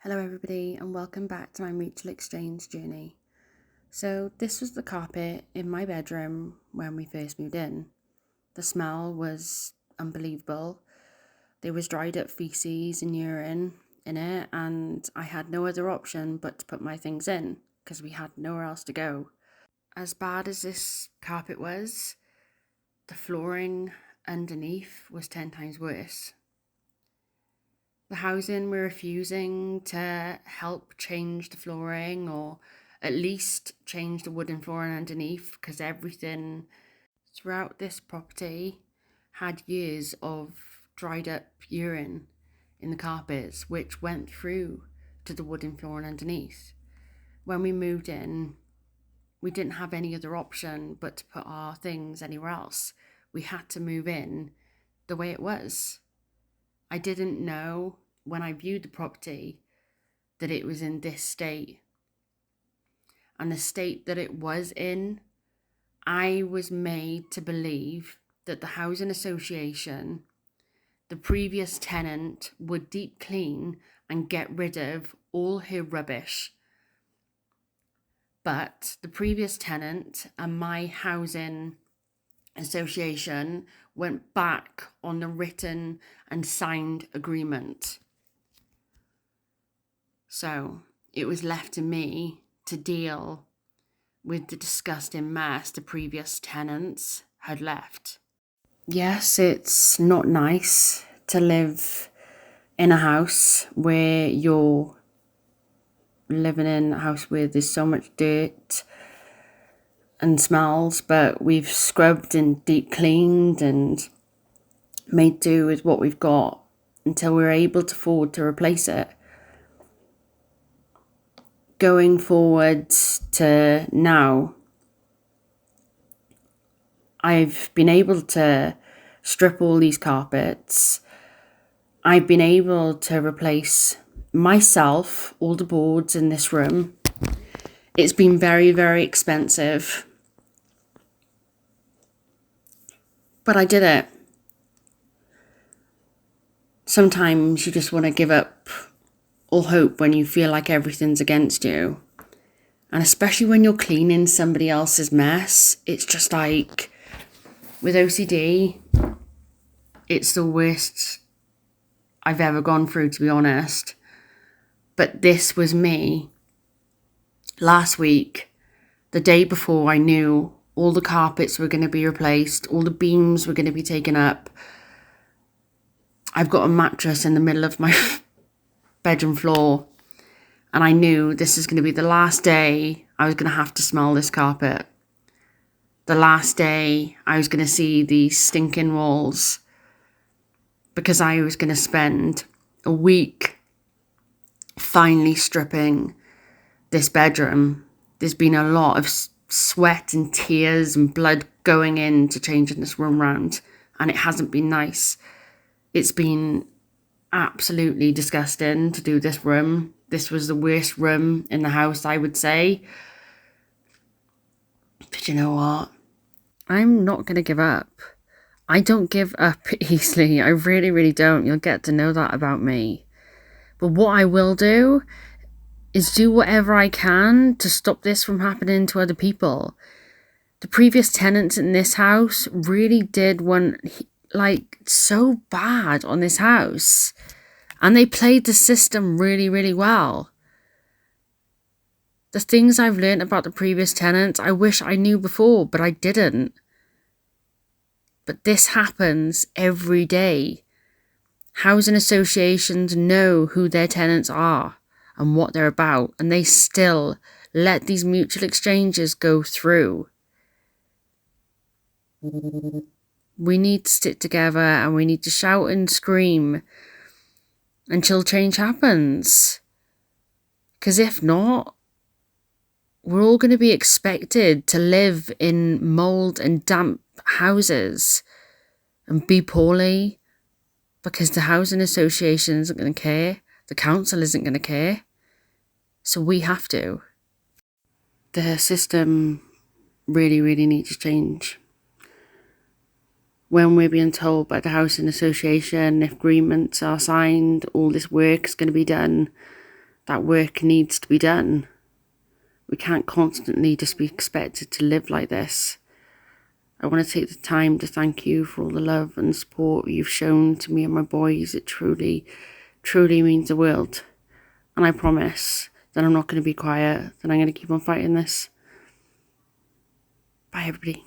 Hello everybody and welcome back to my mutual exchange journey. So this was the carpet in my bedroom when we first moved in. The smell was unbelievable. There was dried up feces and urine in it, and I had no other option but to put my things in because we had nowhere else to go. As bad as this carpet was, the flooring underneath was 10 times worse. The housing were refusing to help change the flooring or at least change the wooden flooring underneath, because everything throughout this property had years of dried up urine in the carpets, which went through to the wooden flooring underneath. When we moved in, we didn't have any other option but to put our things anywhere else. We had to move in the way it was. I didn't know when I viewed the property that it was in this state. And the state that it was in, I was made to believe that the housing association, the previous tenant, would deep clean and get rid of all her rubbish. But the previous tenant and my housing association went back on the written and signed agreement. So it was left to me to deal with the disgusting mess the previous tenants had left. Yes, it's not nice to live in a house where you're living in a house where there's so much dirt and smells, but we've scrubbed and deep cleaned and made do with what we've got until we're able to afford to replace it. Going forward to now, I've been able to strip all these carpets. I've been able to replace myself, all the boards in this room. It's been very, very expensive, but I did it. Sometimes you just want to give up all hope when you feel like everything's against you. And especially when you're cleaning somebody else's mess, it's just like, with OCD, it's the worst I've ever gone through, to be honest. But this was me. Last week, the day before I knew all the carpets were going to be replaced, all the beams were going to be taken up, I've got a mattress in the middle of my bedroom floor, and I knew this is going to be the last day I was going to have to smell this carpet. The last day I was going to see these stinking walls, because I was going to spend a week finally stripping this bedroom. There's been a lot of sweat and tears and blood going into changing this room round, and it hasn't been nice. It's been absolutely disgusting to do this room. This was the worst room in the house, I would say. But you know what? I'm not going to give up. I don't give up easily. I really, really don't. You'll get to know that about me. But what I will do is do whatever I can to stop this from happening to other people. The previous tenants in this house really did want, so bad on this house. And they played the system really, really well. The things I've learned about the previous tenants, I wish I knew before, but I didn't. But this happens every day. Housing associations know who their tenants are and what they're about, and they still let these mutual exchanges go through. We need to stick together and we need to shout and scream until change happens. Because if not, we're all going to be expected to live in mould and damp houses and be poorly, because the housing association isn't going to care. The council isn't going to care. So we have to. The system really, really needs to change. When we're being told by the housing association, if agreements are signed, all this work is going to be done, that work needs to be done. We can't constantly just be expected to live like this. I want to take the time to thank you for all the love and support you've shown to me and my boys. It truly, truly means the world. And I promise that I'm not going to be quiet, that I'm going to keep on fighting this. Bye, everybody.